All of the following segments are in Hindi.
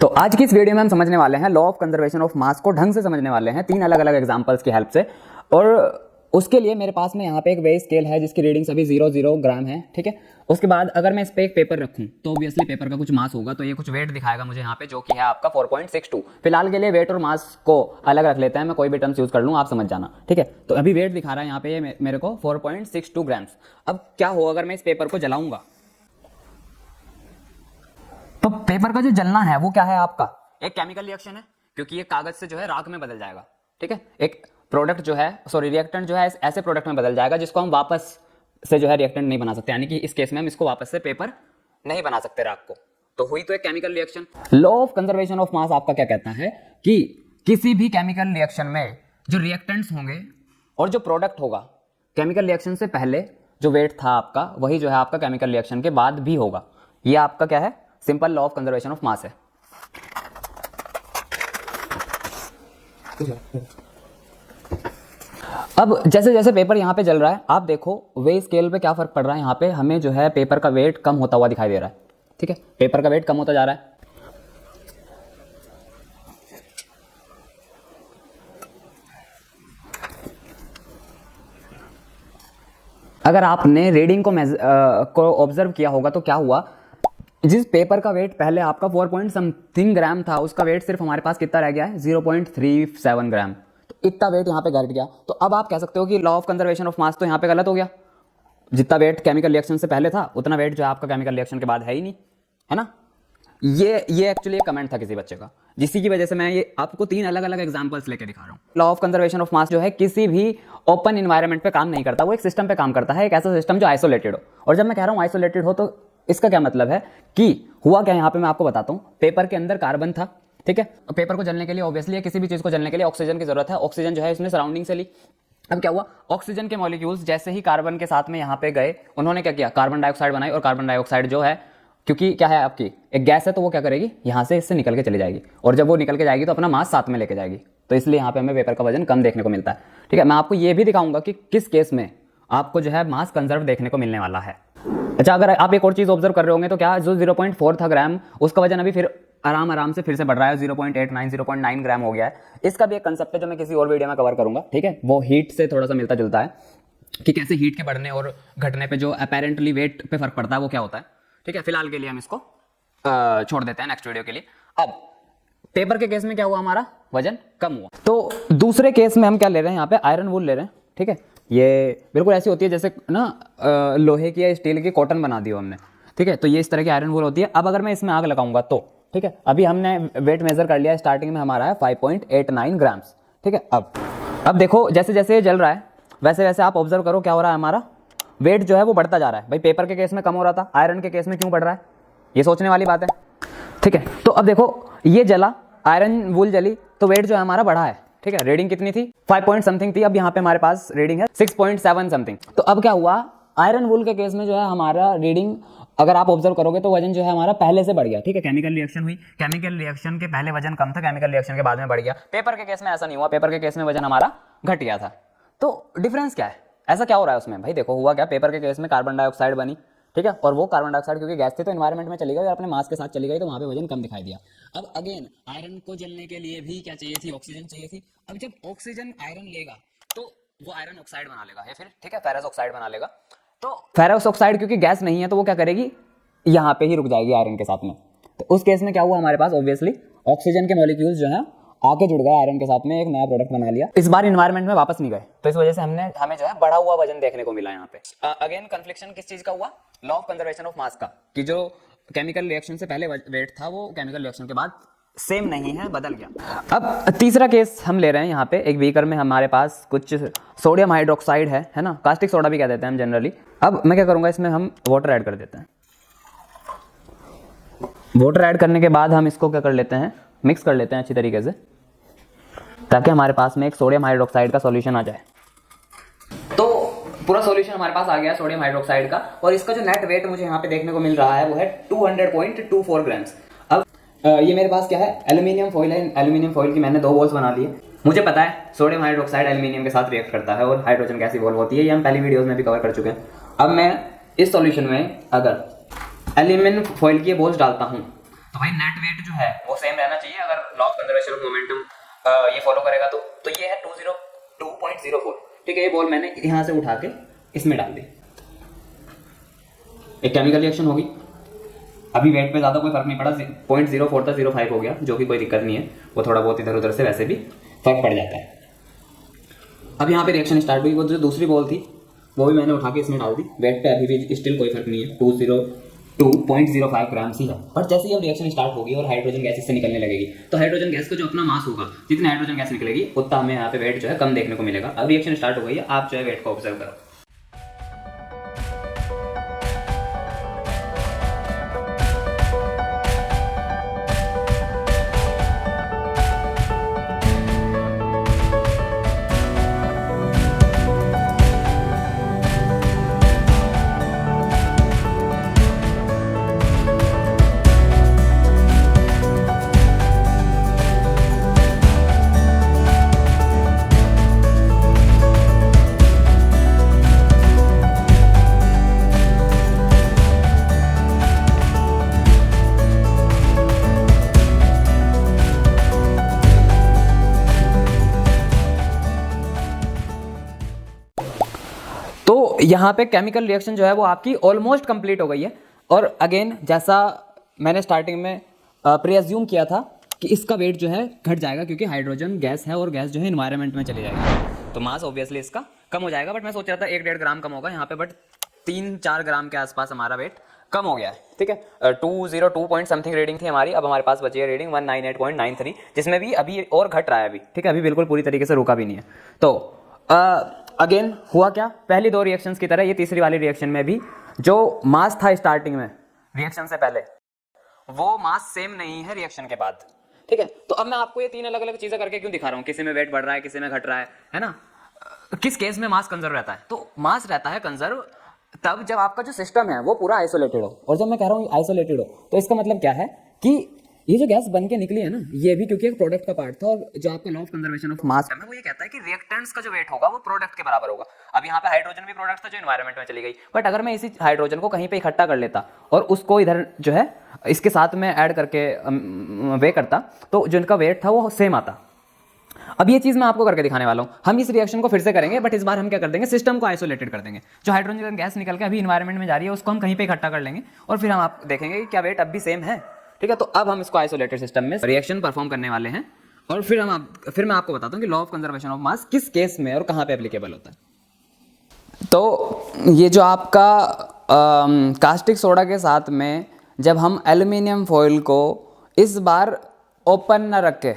तो आज की इस वीडियो में हम समझने वाले हैं law of conservation of mass को ढंग से समझने वाले हैं 3 अलग अलग एग्जांपल्स की हेल्प से। और उसके लिए मेरे पास में यहाँ पे एक वेइंग स्केल है जिसकी रीडिंग सभी 0 ग्राम है, ठीक है। उसके बाद अगर मैं इस पे एक पेपर रखूँ तो ऑब्वियसली पेपर का कुछ मास होगा, तो ये कुछ वेट दिखाएगा मुझे यहाँ पे, जो कि है आपका 4.62। फिलहाल के लिए वेट और मास को अलग रख लेते हैं, मैं कोई भी टर्म्स यूज कर लूँ, आप समझ जाना, ठीक है। तो अभी वेट दिखा रहा है यहाँ पे ये मेरे को 4.62 ग्राम्स। अब क्या हो अगर मैं इस पेपर को जलाऊंगा, तो पेपर का जो जलना है वो क्या है आपका, एक केमिकल रिएक्शन है, क्योंकि ये कागज से जो है राख में बदल जाएगा, ठीक है। एक प्रोडक्ट जो है, सॉरी रिएक्टेंट जो है ऐसे प्रोडक्ट में बदल जाएगा जिसको हम वापस से जो है रिएक्टेंट नहीं बना सकते, यानी कि इस केस में हम इसको वापस से पेपर नहीं बना सकते राख को। तो हुई तो एक chemical reaction. Law of conservation of mass आपका क्या कहता है कि किसी भी केमिकल रिएक्शन में जो रिएक्टेंट्स होंगे और जो प्रोडक्ट होगा, केमिकल रिएक्शन से पहले जो वेट था आपका वही जो है आपका केमिकल रिएक्शन के बाद भी होगा। ये आपका क्या है, simple law of conservation of mass है। अब जैसे जैसे पेपर यहाँ पे जल रहा है, आप देखो वे स्केल पे क्या फर्क पड़ रहा है। यहाँ पे हमें जो है पेपर का वेट कम होता हुआ दिखाई दे रहा है, ठीक है। पेपर का वेट कम होता जा रहा है। अगर आपने रीडिंग को ऑब्जर्व किया होगा तो क्या हुआ, जिस पेपर का वेट पहले आपका 4 पॉइंट समथिंग ग्राम था, उसका वेट सिर्फ हमारे पास कितना रह गया है, 0.37 ग्राम। तो इतना वेट यहाँ पे घट गया। तो अब आप कह सकते हो कि law of conservation of mass तो यहाँ पे गलत हो गया। जितना वेट केमिकल रिएक्शन से पहले था उतना वेट जो है आपका केमिकल रिएक्शन के बाद है ही नहीं, है ना। ये एक्चुअली कमेंट था किसी बच्चे का, जिसकी वजह से मैं ये आपको 3 अलग अलग एग्जांपल्स लेके दिखा रहा हूँ। Law of conservation of mass जो है किसी भी ओपन इन्वायरमेंट पे काम नहीं करता, वो एक सिस्टम पे काम करता है, एक ऐसा सिस्टम जो आइसोलेटेड हो। और जब मैं कह रहा हूँ आइसोलेटेड हो तो इसका क्या मतलब है कि हुआ क्या, यहाँ पे मैं आपको बताता हूँ। पेपर के अंदर कार्बन था, ठीक है। पेपर को जलने के लिए ऑब्वियसली किसी भी चीज को जलने के लिए ऑक्सीजन की जरूरत है। ऑक्सीजन जो है इसने सराउंडिंग से ली। अब क्या हुआ, ऑक्सीजन के मॉलिक्यूल्स जैसे ही कार्बन के साथ में यहाँ पे गए, उन्होंने क्या किया, कार्बन डाइऑक्साइड बनाई। और कार्बन डाइऑक्साइड जो है, क्योंकि क्या है आपकी एक गैस है, तो वो क्या करेगी, यहाँ से इससे निकल के चली जाएगी। और जब वो निकल के जाएगी तो अपना मास साथ में लेके जाएगी। तो इसलिए यहाँ पे हमें पेपर का वजन कम देखने को मिलता है, ठीक है। मैं आपको ये भी दिखाऊंगा कि किस केस में आपको जो है मास कंजर्व देखने को मिलने वाला है। अच्छा, अगर आप एक और चीज ऑब्जर्व कर रहे होंगे तो क्या जो 0.4 था ग्राम, उसका वजन अभी फिर आराम से फिर से बढ़ रहा है, 0.89 0.9 ग्राम हो गया है। इसका भी एक कंसेप्ट है जो मैं किसी और वीडियो में कवर करूंगा, ठीक है। वो हीट से थोड़ा सा मिलता जुलता है कि कैसे हीट के बढ़ने और घटने पे जो अपेरेंटली वेट पे फर्क पड़ता है वो क्या होता है, ठीक है। फिलहाल के लिए हम इसको छोड़ देते हैं नेक्स्ट वीडियो के लिए। अब पेपर के केस में क्या हुआ, हमारा वजन कम हुआ। तो दूसरे केस में हम क्या ले रहे हैं, यहाँ पे आयरन वूल ले रहे हैं, ठीक है। ये बिल्कुल ऐसी होती है जैसे ना लोहे की या स्टील की कॉटन बना दी हो हमने, ठीक है। तो ये इस तरह की आयरन वूल होती है। अब अगर मैं इसमें आग लगाऊंगा तो, ठीक है, अभी हमने वेट मेजर कर लिया, स्टार्टिंग में हमारा है 5.89 ग्राम्स, ठीक है। अब देखो जैसे जैसे ये जल रहा है वैसे वैसे आप ऑब्जर्व करो क्या हो रहा है, हमारा वेट जो है वो बढ़ता जा रहा है। भाई पेपर के केस में कम हो रहा था, आयरन के केस में क्यों बढ़ रहा है, ये सोचने वाली बात है, ठीक है। तो अब देखो ये जला, आयरन वूल जली, तो वेट जो है हमारा बढ़ा है, ठीक है। रीडिंग कितनी थी, 5 पॉइंट समथिंग थी, अब यहाँ पे हमारे पास रीडिंग है 6.7 समथिंग। तो अब क्या हुआ, आयरन वूल के केस में जो है हमारा रीडिंग, अगर आप ऑब्जर्व करोगे तो वजन जो है हमारा पहले से बढ़ गया, ठीक है। केमिकल रिएक्शन हुई, केमिकल रिएक्शन के पहले वजन कम था, केमिकल रिएक्शन के बाद में बढ़ गया। पेपर के केस में ऐसा नहीं हुआ, पेपर के केस में वजन हमारा घट गया था। तो डिफरेंस क्या है, ऐसा क्या हो रहा है उसमें, भाई देखो हुआ क्या, पेपर के केस में कार्बन डाइऑक्साइड बनी, ठीक है। और वो कार्बन डाइऑक्साइड क्योंकि गैस थी तो एनवायरनमेंट में चली गई और अपने मास के साथ चली गई, तो वहां पे वजन कम दिखाई दिया। अब अगेन आयरन को जलने के लिए भी क्या चाहिए थी, ऑक्सीजन चाहिए थी। अब जब ऑक्सीजन आयरन लेगा तो वो आयरन ऑक्साइड बना लेगा, या फिर ठीक है फेरस ऑक्साइड बना लेगा। तो फेरस ऑक्साइड क्योंकि गैस नहीं है तो वो क्या करेगी, यहाँ पे ही रुक जाएगी आयरन के साथ में। तो उस केस में क्या हुआ, हमारे पास ऑब्वियसली ऑक्सीजन के मॉलिक्यूल्स जो है आके जुड़ गए आयरन के साथ में, एक नया प्रोडक्ट बना लिया। इस बार एनवायरनमेंट में वापस नहीं गए, तो इस वजह से हमें जो है बढ़ा हुआ वजन देखने को मिला यहाँ पे। अगेन कन्फ्लिक्शन किस चीज का हुआ, law of conservation of mass का, कि जो केमिकल रिएक्शन से पहले वेट था वो केमिकल रिएक्शन के बाद सेम नहीं है, बदल गया। अब तीसरा केस हम ले रहे हैं, यहाँ पे एक बीकर में हमारे पास कुछ सोडियम हाइड्रोक्साइड है ना, कास्टिक सोडा भी कह देते हैं हम जनरली। अब मैं क्या करूंगा, इसमें हम वाटर ऐड कर देते हैं। वाटर ऐड करने के बाद हम इसको क्या कर लेते हैं, मिक्स कर लेते हैं अच्छी तरीके से, ताकि हमारे पास में एक सोडियम हाइड्रोक्साइड का सॉल्यूशन आ जाए। तो पूरा सॉल्यूशन हमारे पास आ गया सोडियम हाइड्रोक्साइड का, और इसका जो नेट वेट मुझे यहाँ पे देखने को मिल रहा है वो है 200.24 ग्राम्स। अब ये मेरे पास क्या है, एल्यूमिनियम फॉइल है। एल्यूमिनियम फॉइल की मैंने 2 बॉल्स बना लिए। मुझे पता है सोडियम हाइड्रोक्साइड एल्यूमिनियम के साथ रिएक्ट करता है और हाइड्रोजन गैस इवॉल्व होती है, ये हम पहली वीडियोस में भी कवर कर चुके हैं। अब मैं इस सॉल्यूशन में अगर एल्यूमिनियम फॉइल की बॉल्स डालता हूँ तो भाई नेट वेट जो है वो सेम रहना चाहिए अगर law of conservation of momentum ये फॉलो करेगा तो ये है 202.04। ठीक है, ये बॉल मैंने यहाँ से उठा के इसमें डाल दी, एक केमिकल रिएक्शन होगी। अभी वेट पे ज़्यादा कोई फर्क नहीं पड़ा, 0.04 था 0.5 हो गया, जो कि कोई दिक्कत नहीं है, वो थोड़ा बहुत इधर उधर से वैसे भी फर्क पड़ जाता है। अब यहाँ पे रिएक्शन स्टार्ट हुई, वो जो दूसरी बॉल थी वो भी मैंने उठा के इसमें डाल दी, वेट पे अभी भी स्टिल कोई फर्क नहीं है, 202.05 ग्राम्स ही है। पर जैसे ही अब रिएक्शन स्टार्ट होगी और हाइड्रोजन गैस इससे निकलने लगेगी, तो हाइड्रोजन गैस का जो अपना मास होगा, जितनी हाइड्रोजन गैस निकलेगी उतना हमें यहाँ पे वेट जो है कम देखने को मिलेगा। अब रिएक्शन स्टार्ट हो गई है, आप जो है वेट को ऑब्जर्व करो। तो यहाँ पे केमिकल रिएक्शन जो है वो आपकी ऑलमोस्ट कंप्लीट हो गई है। और अगेन जैसा मैंने स्टार्टिंग में प्रीअज्यूम किया था कि इसका वेट जो है घट जाएगा, क्योंकि हाइड्रोजन गैस है और गैस जो है इन्वायरमेंट में चली जाएगी, तो मास ऑब्वियसली इसका कम हो जाएगा। बट मैं सोच रहा था 1-1.5 ग्राम कम होगा यहाँ पे, बट 3-4 ग्राम के आसपास हमारा वेट कम हो गया है। ठीक है, 202 पॉइंट समथिंग रीडिंग थी हमारी, अब हमारे पास बची है रीडिंग 198.93, जिसमें भी अभी और घट रहा है अभी। ठीक है, अभी बिल्कुल पूरी तरीके से रुका भी नहीं है। तो अगेन हुआ क्या, पहली 2 रिएक्शंस की तरह ये तीसरी वाली रिएक्शन में भी जो मास था स्टार्टिंग में रिएक्शन से पहले, वो मास सेम नहीं है रिएक्शन के बाद। ठीक है, तो अब मैं आपको ये 3 अलग अलग चीजें करके क्यों दिखा रहा हूँ, किसी में वेट बढ़ रहा है, किसी में घट रहा है ना। किस केस में मास कंजर्व रहता है, तो मास रहता है कंजर्व तब जब आपका जो सिस्टम है वो पूरा आइसोलेटेड हो। और जब मैं कह रहा हूँ आइसोलेटेड हो, तो इसका मतलब क्या है कि ये जो गैस बन के निकली है ना, ये भी क्योंकि एक प्रोडक्ट का पार्ट था, और जो आपका law of conservation of mass है वो ये कहता है कि रिएक्टेंट्स का जो वेट होगा वो प्रोडक्ट के बराबर होगा। अब यहाँ पे हाइड्रोजन भी प्रोडक्ट था जो एनवायरनमेंट में चली गई, बट अगर मैं इसी हाइड्रोजन को कहीं पे इकट्ठा कर लेता और उसको इधर जो है इसके साथ में ऐड करके वे करता, तो जो इनका वेट था वो सेम आता। अब ये चीज़ मैं आपको करके दिखाने वाला हूँ। हम इस रिएक्शन को फिर से करेंगे, बट इस बार हम क्या कर देंगे, सिस्टम को आइसोलेटेड कर देंगे। जो हाइड्रोजन गैस निकल के अभी इन्वायरमेंट में जा रही है उसको हम कहीं पे इकट्ठा कर लेंगे, और फिर हम आप देखेंगे कि क्या वेट अब भी सेम है। ठीक है, तो अब हम इसको आइसोलेटेड सिस्टम में रिएक्शन परफॉर्म करने वाले हैं, और फिर मैं आपको बताता हूँ कि law of conservation of mass किस केस में और कहाँ पे एप्लीकेबल होता है। तो ये जो आपका कास्टिक सोडा के साथ में जब हम एल्युमिनियम फॉइल को इस बार ओपन न रख के,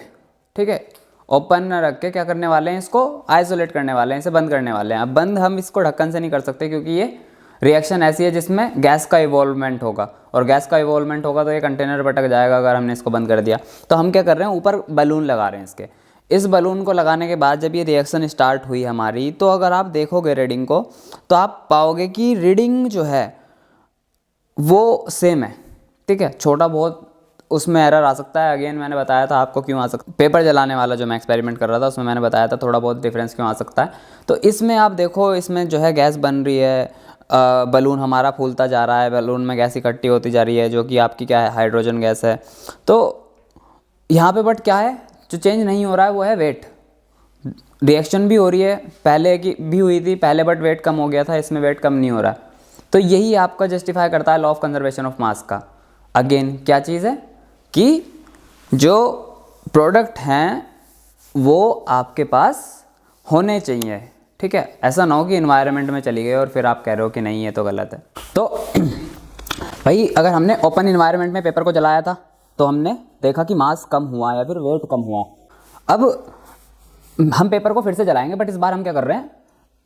ठीक है, ओपन न रख के क्या करने वाले हैं, इसको आइसोलेट करने वाले हैं, इसे बंद करने वाले हैं। अब बंद हम इसको ढक्कन से नहीं कर सकते, क्योंकि ये रिएक्शन ऐसी है जिसमें गैस का इवॉल्वमेंट होगा, और गैस का इवॉल्वमेंट होगा तो ये कंटेनर पटक जाएगा अगर हमने इसको बंद कर दिया। तो हम क्या कर रहे हैं, ऊपर बलून लगा रहे हैं इसके। इस बलून को लगाने के बाद जब ये रिएक्शन स्टार्ट हुई हमारी, तो अगर आप देखोगे रीडिंग को, तो आप पाओगे कि रीडिंग जो है वो सेम है। ठीक है, छोटा बहुत उसमें एरर आ सकता है, अगेन मैंने बताया था आपको क्यों आ सकता है। पेपर जलाने वाला जो मैं एक्सपेरिमेंट कर रहा था उसमें मैंने बताया था थोड़ा बहुत डिफरेंस क्यों आ सकता है। तो इसमें आप देखो, इसमें जो है गैस बन रही है, बलून हमारा फूलता जा रहा है, बलून में गैस इकट्ठी होती जा रही है, जो कि आपकी क्या है, हाइड्रोजन गैस है। तो यहाँ पे बट क्या है, जो चेंज नहीं हो रहा है वो है वेट। रिएक्शन भी हो रही है, पहले की भी हुई थी पहले, बट वेट कम हो गया था, इसमें वेट कम नहीं हो रहा है। तो यही आपका जस्टिफाई करता है law of conservation of mass का। अगेन क्या चीज़ है कि जो प्रोडक्ट हैं वो आपके पास होने चाहिए। ठीक है, ऐसा ना हो कि इन्वायरमेंट में चली गई और फिर आप कह रहे हो कि नहीं ये तो गलत है। तो भाई अगर हमने ओपन इन्वायरमेंट में पेपर को जलाया था तो हमने देखा कि मास कम हुआ या फिर वेट कम हुआ। अब हम पेपर को फिर से जलाएंगे, बट इस बार हम क्या कर रहे हैं,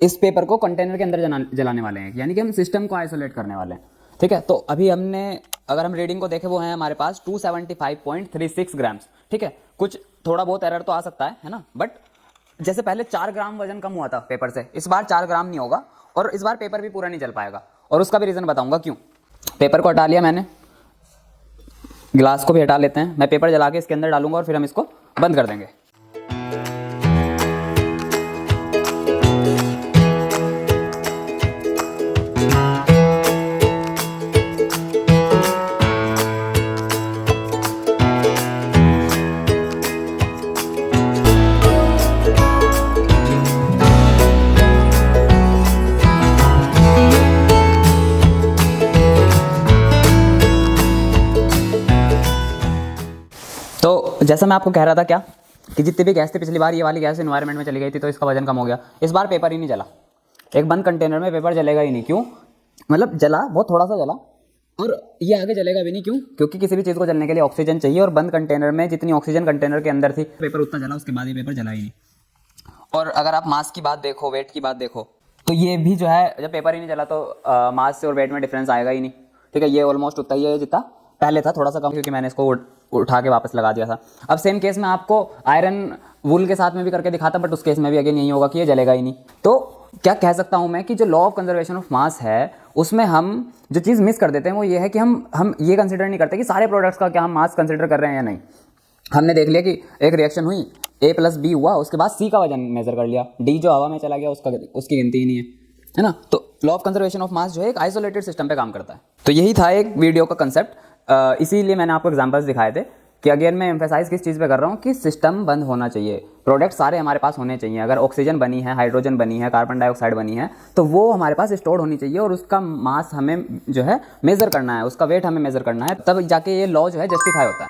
इस पेपर को कंटेनर के अंदर जलाने वाले हैं, यानी कि हम सिस्टम को आइसोलेट करने वाले हैं। ठीक है, तो अभी हमने अगर हम रीडिंग को देखें वो है हमारे पास 275.36 ग्राम्स। ठीक है, कुछ थोड़ा बहुत एरर तो आ सकता है ना, बट जैसे पहले 4 ग्राम वजन कम हुआ था पेपर से, इस बार 4 ग्राम नहीं होगा, और इस बार पेपर भी पूरा नहीं जल पाएगा। और उसका भी रीज़न बताऊंगा क्यों। पेपर को हटा लिया मैंने, गिलास को भी हटा लेते हैं, मैं पेपर जला के इसके अंदर डालूंगा और फिर हम इसको बंद कर देंगे। तो जैसा मैं आपको कह रहा था क्या कि जितनी भी गैस थी पिछली बार, ये वाली गैस एनवायरनमेंट में चली गई थी तो इसका वजन कम हो गया। इस बार पेपर ही नहीं जला। एक बंद कंटेनर में पेपर जलेगा ही नहीं। क्यों? मतलब जला, बहुत थोड़ा सा जला, और ये आगे जलेगा भी नहीं। क्यों? क्योंकि किसी भी चीज़ को जलने के लिए ऑक्सीजन चाहिए, और बंद कंटेनर में जितनी ऑक्सीजन कंटेनर के अंदर थी पेपर उतना जला, उसके बाद ये पेपर जला ही नहीं। और अगर आप मास की बात देखो, वेट की बात देखो, तो ये भी जो है जब पेपर ही नहीं चला तो मास से और वेट में डिफरेंस आएगा ही नहीं। ठीक है, ये ऑलमोस्ट उतना ही है जितना पहले था, थोड़ा सा कम क्योंकि मैंने इसको उठा के वापस लगा दिया था। अब सेम केस में आपको आयरन वूल के साथ में भी करके दिखाता, बट उस केस में भी अगेन यही होगा कि ये जलेगा ही नहीं। तो क्या कह सकता हूँ मैं कि जो law of conservation of mass है उसमें हम जो चीज़ मिस कर देते हैं वो ये है कि हम ये कंसिडर नहीं करते कि सारे प्रोडक्ट्स का क्या हम मास कंसिडर कर रहे हैं या नहीं। हमने देख लिया कि एक रिएक्शन हुई, A+B हुआ, उसके बाद C का वजन मेजर कर लिया, D जो हवा में चला गया उसकी गिनती ही नहीं है ना। तो law of conservation of mass जो है एक आइसोलेटेड सिस्टम पे काम करता है। तो यही था एक वीडियो का कंसेप्ट। इसीलिए मैंने आपको एग्जांपल्स दिखाए थे कि अगेन मैं एम्फेसाइज किस चीज़ पे कर रहा हूँ कि सिस्टम बंद होना चाहिए, प्रोडक्ट सारे हमारे पास होने चाहिए। अगर ऑक्सीजन बनी है, हाइड्रोजन बनी है, कार्बन डाइऑक्साइड बनी है, तो वो हमारे पास स्टोर होनी चाहिए और उसका मास हमें जो है मेज़र करना है, उसका वेट हमें मेज़र करना है, तब जाके ये लॉ जो है जस्टिफाई होता है।